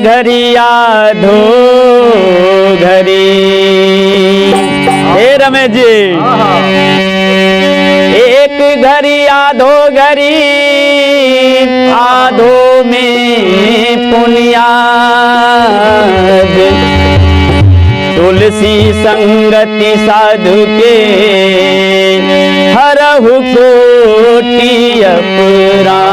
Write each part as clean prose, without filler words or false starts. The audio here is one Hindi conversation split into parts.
घड़ी आधो घड़ी। हे रमेश जी, एक घड़ी आधो घड़ी, आधो में पुनियाद। तुलसी संगति साधु के हरहु कोटि अपराध।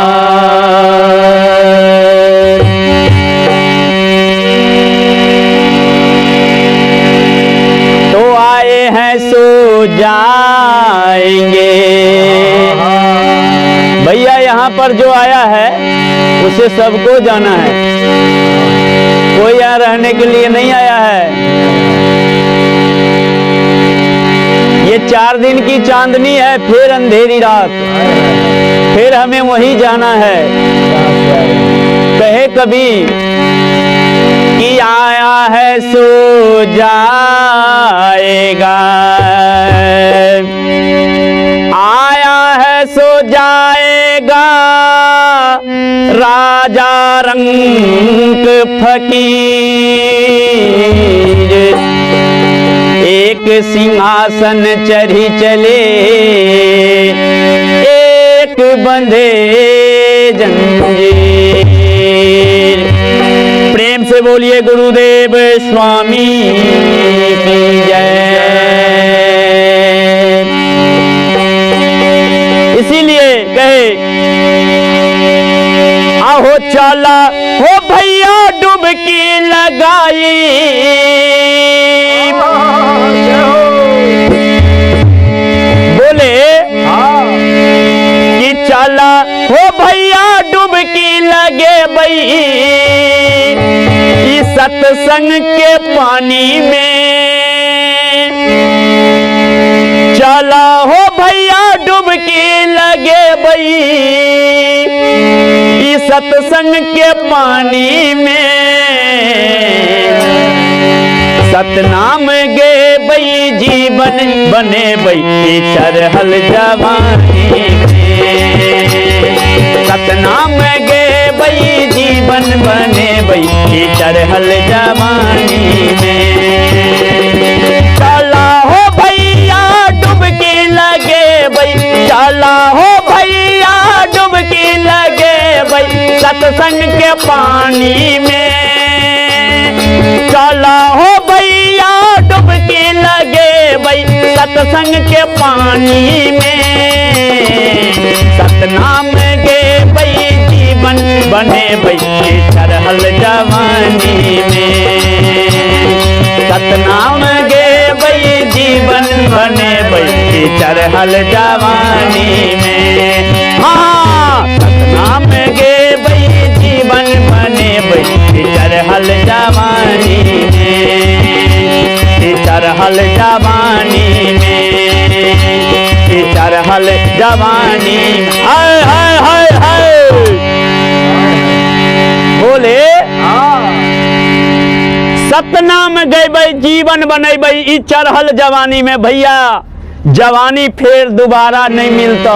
तो आए हैं सो जाएंगे। भैया यहाँ पर जो आया है उसे सबको जाना है, कोई यहाँ रहने के लिए नहीं आया है। ये 4 दिन की चांदनी है, फिर अंधेरी रात, फिर हमें वहीं जाना है। कहे कभी कि आया है सो जाएगा, आया है सो जाएगा, राजा रंग फकीर। एक सिंहासन चढ़ी चले, एक बंधे जंजीर। प्रेम से बोलिए गुरुदेव स्वामी की जय। इसीलिए कहे आहो चला हो भैया डुबकी लगाई, बोले कि चला हो भैया डुबकी लगे बई इस सत्संग के पानी में। चला हो भैया डुबकी लगे बई इस सत्संग के पानी में। सतनाम गे बई जीवन बने बई चरहल जवानी में। सतनाम गे बई जीवन बने बई चरहल जवानी में। चला हो भैया डुबकी लगे बई, चला हो भैया डुबकी लगे बई सत्संग के पानी में। चला हो भैया डुबकी लगे बई सत्संग के पानी में। सतनाम गे बई जीवन बने बई चरहल जवानी में। सतनाम गे बई जीवन बने बई चरहल जवानी में। हाँ, सतनाम गे बई जीवन बने बई चरहल जवानी में। चरहल जवानी में, चरहल जवानी। हाय हाय हाय हाय बोले सतनाम गए जीवन बने चरहल जवानी में। भैया जवानी फिर दोबारा नहीं मिलता।